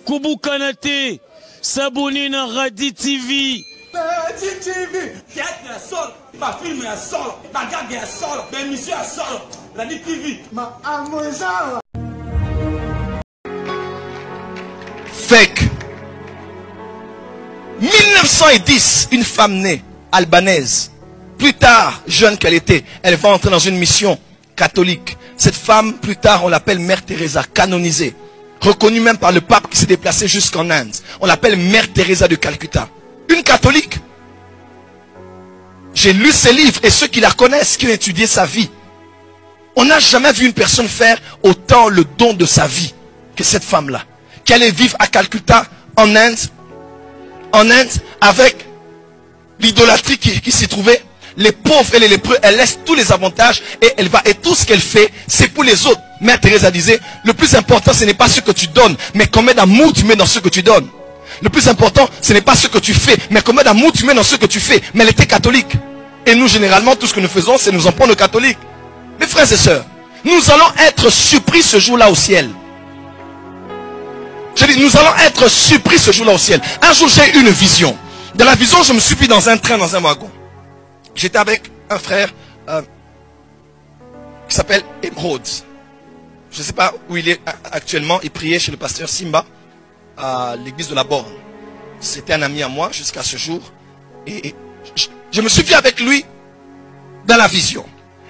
Koubou Kanate, Sabouni na Radi TV. Radi TV, théâtre à sol, ma film à sol, ma gag à sol, ma émission à sol, Radi TV, ma amoisa. Fake. 1910, une femme née, albanaise. Plus tard, jeune qu'elle était, elle va entrer dans une mission catholique. Cette femme, plus tard, on l'appelle Mère Teresa, canonisée. Reconnue même par le pape qui s'est déplacé jusqu'en Inde. On l'appelle Mère Teresa de Calcutta. Une catholique. J'ai lu ses livres et ceux qui la connaissent, qui ont étudié sa vie. On n'a jamais vu une personne faire autant le don de sa vie que cette femme-là. Qui allait vivre à Calcutta, en Inde, avec l'idolâtrie qui s'y trouvait. Les pauvres et les lépreux, elle laisse tous les avantages et elle va. Et tout ce qu'elle fait, c'est pour les autres. Mère Teresa disait, le plus important, ce n'est pas ce que tu donnes, mais combien d'amour tu mets dans ce que tu donnes. Le plus important, ce n'est pas ce que tu fais, mais combien d'amour tu mets dans ce que tu fais. Mais elle était catholique. Et nous, généralement, tout ce que nous faisons, c'est nous en prendre aux catholiques. Mes frères et sœurs, nous allons être surpris ce jour-là au ciel. Je dis, nous allons être surpris ce jour-là au ciel. Un jour, j'ai eu une vision. Dans la vision, je me suis pris dans un train, dans un wagon. J'étais avec un frère qui s'appelle Emerald. Je ne sais pas où il est actuellement. Il priait chez le pasteur Simba à l'église de la Borne. C'était un ami à moi jusqu'à ce jour. Et je me suis vu avec lui dans la vision.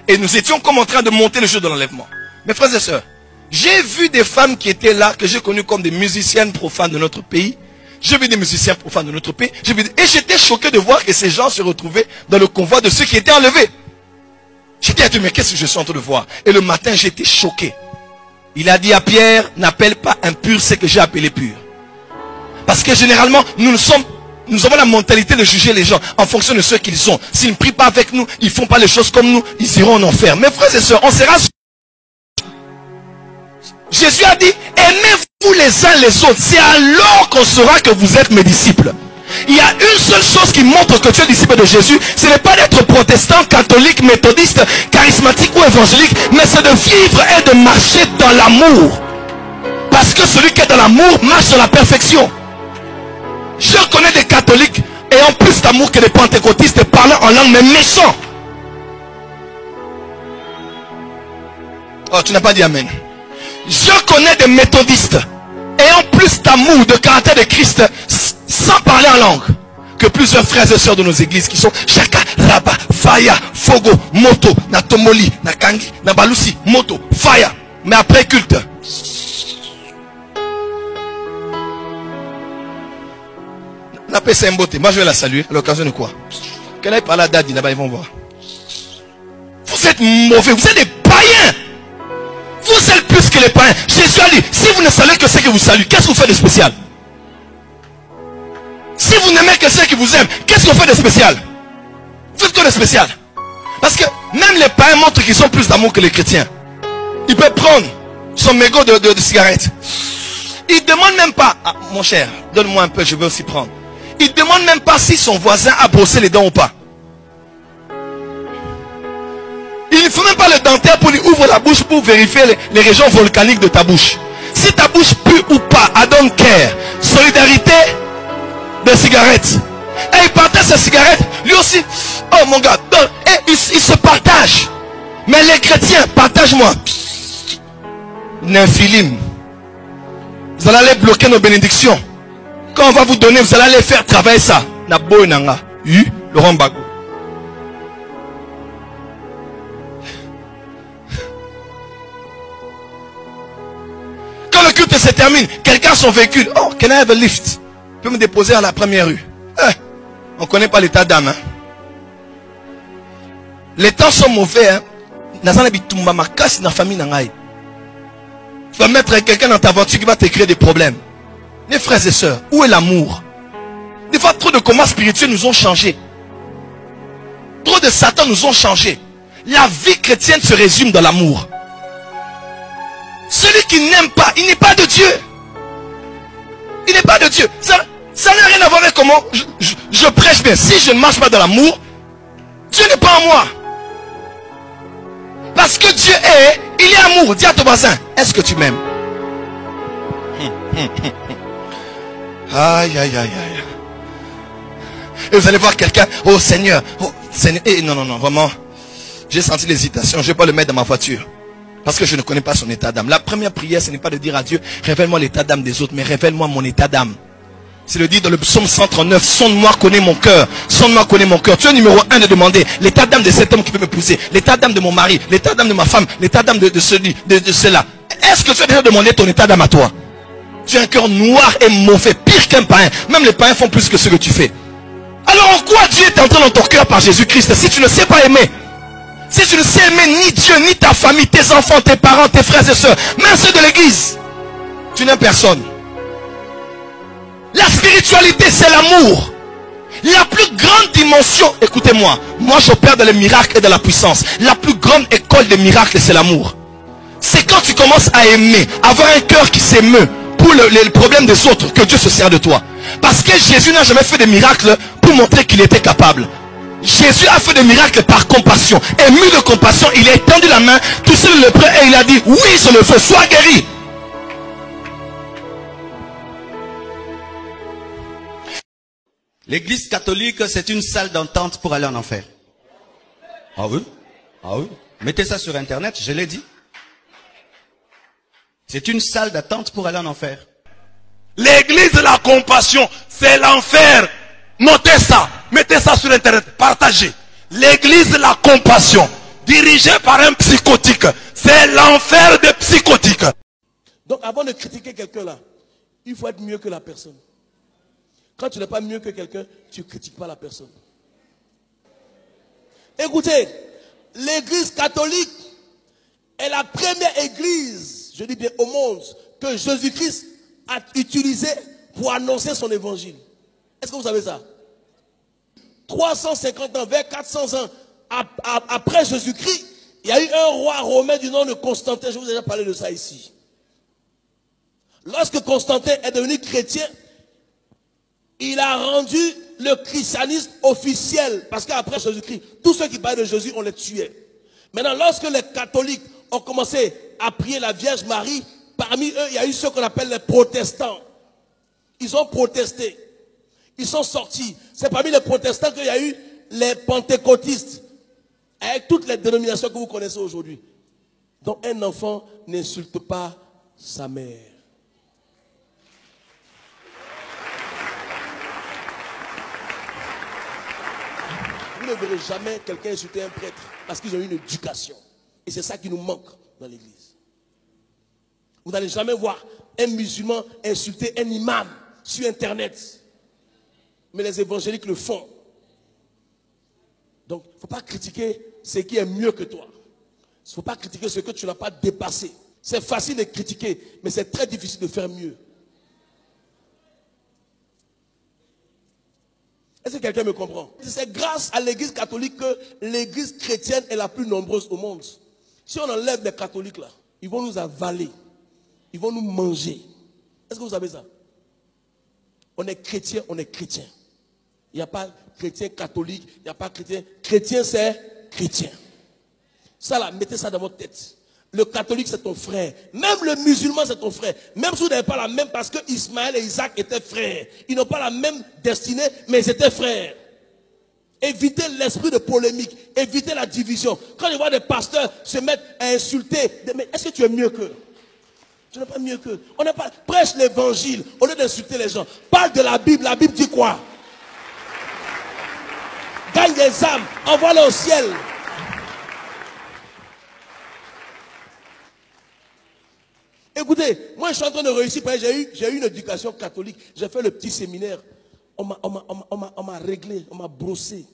Et nous étions comme en train de monter le jour de l'enlèvement. Mes frères et sœurs, j'ai vu des femmes qui étaient là, que j'ai connues comme des musiciennes profanes de notre pays. J'ai vu des musiciens profanes de notre pays. Et j'étais choqué de voir que ces gens se retrouvaient dans le convoi de ceux qui étaient enlevés. J'étais dit, mais qu'est-ce que je suis en train de voir? Et le matin, j'étais choqué. Il a dit à Pierre, n'appelle pas impur ce que j'ai appelé pur. Parce que généralement, nous avons la mentalité de juger les gens en fonction de ce qu'ils sont. S'ils ne prient pas avec nous, ils ne font pas les choses comme nous, ils iront en enfer. Mes frères et sœurs, on sera... Jésus a dit, aimez-vous les uns les autres. C'est alors qu'on saura que vous êtes mes disciples. Il y a une seule chose qui montre que tu es disciple de Jésus. Ce n'est pas d'être protestant, catholique, méthodiste, charismatique ou évangélique. Mais c'est de vivre et de marcher dans l'amour. Parce que celui qui est dans l'amour marche dans la perfection. Je connais des catholiques ayant plus d'amour que des pentecôtistes parlant en langue mais méchants. Oh, tu n'as pas dit amen. Je connais des méthodistes ayant plus d'amour, de caractère de Christ, sans parler en langue, que plusieurs frères et sœurs de nos églises qui sont Chaka, Raba, Faya, Fogo, Moto, Natomoli, Nakangi, Nabalusi, Moto, Faya. Mais après culte. La paix c'est un beauté. Moi je vais la saluer. À l'occasion de quoi? Qu'elle aille parler à Daddy là-bas, ils vont voir. Vous êtes mauvais, vous êtes des païens. Vous êtes plus que les païens. Jésus a dit, si vous ne saluez que ceux qui vous saluent, qu'est-ce que vous faites de spécial? Si vous n'aimez que ceux qui vous aiment, qu'est-ce que vous faites de spécial? Vous faites quoi de spécial? Parce que même les païens montrent qu'ils ont plus d'amour que les chrétiens. Il peut prendre son mégot de cigarette. Il ne demande même pas, ah, mon cher, donne-moi un peu, je vais aussi prendre. Il ne demande même pas si son voisin a brossé les dents ou pas. Il ne faut même pas le dentaire pour lui ouvrir la bouche pour vérifier les régions volcaniques de ta bouche. Si ta bouche pue ou pas, I don't care. Solidarité de cigarettes. Et il partage sa cigarette. Lui aussi, oh mon gars, et il se partage. Mais les chrétiens, partage-moi. Nymphilim. Vous allez aller bloquer nos bénédictions. Quand on va vous donner, vous allez aller faire travailler ça. Nabo Nanga. Laurent Bago. Quand le culte se termine, quelqu'un a son véhicule. Oh, can I have a lift? Peut me déposer à la première rue. On ne connaît pas l'état d'âme. Hein? Les temps sont mauvais. Hein? Tu vas mettre quelqu'un dans ta voiture qui va te créer des problèmes. Mes frères et sœurs, où est l'amour? Des fois, trop de combats spirituels nous ont changé. Trop de Satan nous ont changé. La vie chrétienne se résume dans l'amour. Celui qui n'aime pas, il n'est pas de Dieu. Il n'est pas de Dieu. Ça n'a rien à voir avec comment je prêche bien. Si je ne marche pas dans l'amour, Dieu n'est pas en moi. Parce que Dieu est Il y a amour. Dis à ton voisin, est-ce que tu m'aimes? Aïe, aïe, aïe, aïe. Et vous allez voir quelqu'un, oh Seigneur, et non, non, non, vraiment, j'ai senti l'hésitation, je ne vais pas le mettre dans ma voiture. Parce que je ne connais pas son état d'âme. La première prière, ce n'est pas de dire à Dieu, révèle-moi l'état d'âme des autres, mais révèle-moi mon état d'âme. C'est le dit dans le psaume 139, sonde-moi, connais mon cœur. Sonde-moi, connais mon cœur. Tu es numéro 1 de demander l'état d'âme de cet homme qui peut m'épouser, l'état d'âme de mon mari, l'état d'âme de ma femme, l'état d'âme de cela. Est-ce que tu as déjà demandé ton état d'âme à toi? Tu as un cœur noir et mauvais, pire qu'un païen. Même les païens font plus que ce que tu fais. Alors en quoi Dieu est entré dans ton cœur par Jésus-Christ? Si tu ne sais pas aimer, si tu ne sais aimer ni Dieu, ni ta famille, tes enfants, tes parents, tes frères et sœurs, même ceux de l'église, tu n'aimes personne. La spiritualité, c'est l'amour. La plus grande dimension, écoutez-moi, moi j'opère dans les miracles et dans la puissance. La plus grande école des miracles, c'est l'amour. C'est quand tu commences à aimer, avoir un cœur qui s'émeut pour les problèmes des autres, que Dieu se sert de toi. Parce que Jésus n'a jamais fait de miracles pour montrer qu'il était capable. Jésus a fait des miracles par compassion. Ému de compassion, il a étendu la main, touché le lépreux et il a dit, oui je le veux, sois guéri. L'église catholique, c'est une salle d'entente pour aller en enfer. Ah oui? Ah oui? Mettez ça sur internet, je l'ai dit. C'est une salle d'attente pour aller en enfer. L'église de la compassion, c'est l'enfer. Notez ça, mettez ça sur internet, partagez. L'église de la compassion, dirigée par un psychotique, c'est l'enfer des psychotiques. Donc avant de critiquer quelqu'un là, il faut être mieux que la personne. Quand tu n'es pas mieux que quelqu'un, tu ne critiques pas la personne. Écoutez, l'église catholique est la première église, je dis bien au monde, que Jésus-Christ a utilisée pour annoncer son évangile. Est-ce que vous savez ça? 350 ans, vers 400 ans après Jésus-Christ, il y a eu un roi romain du nom de Constantin. Je vous ai déjà parlé de ça ici. Lorsque Constantin est devenu chrétien, il a rendu le christianisme officiel. Parce qu'après Jésus-Christ, tous ceux qui parlaient de Jésus, on les tuait. Maintenant, lorsque les catholiques ont commencé à prier la Vierge Marie, parmi eux, il y a eu ceux qu'on appelle les protestants. Ils ont protesté. Ils sont sortis. C'est parmi les protestants qu'il y a eu les pentecôtistes. Avec toutes les dénominations que vous connaissez aujourd'hui. Donc un enfant n'insulte pas sa mère. Vous ne verrez jamais quelqu'un insulter un prêtre parce qu'ils ont eu une éducation. Et c'est ça qui nous manque dans l'église. Vous n'allez jamais voir un musulman insulter un imam sur internet. Mais les évangéliques le font. Donc, il ne faut pas critiquer ce qui est mieux que toi. Il ne faut pas critiquer ce que tu n'as pas dépassé. C'est facile de critiquer, mais c'est très difficile de faire mieux. Est-ce que quelqu'un me comprend? C'est grâce à l'église catholique que l'église chrétienne est la plus nombreuse au monde. Si on enlève les catholiques là, ils vont nous avaler. Ils vont nous manger. Est-ce que vous savez ça? On est chrétien, on est chrétien. Il n'y a pas chrétien catholique, il n'y a pas chrétien. Chrétien, c'est chrétien. Ça là, mettez ça dans votre tête. Le catholique, c'est ton frère. Même le musulman, c'est ton frère. Même si vous n'avez pas la même, parce que Ismaël et Isaac étaient frères. Ils n'ont pas la même destinée, mais ils étaient frères. Évitez l'esprit de polémique. Évitez la division. Quand je vois des pasteurs se mettre à insulter, mais est-ce que tu es mieux qu'eux? Tu n'es pas mieux qu'eux. On n'est pas, prêche l'évangile au lieu d'insulter les gens. Parle de la Bible. La Bible dit quoi? Gagne des âmes. Envoie-les au ciel. Écoutez, moi je suis en train de réussir. J'ai eu une éducation catholique. J'ai fait le petit séminaire. On m'a réglé, on m'a brossé.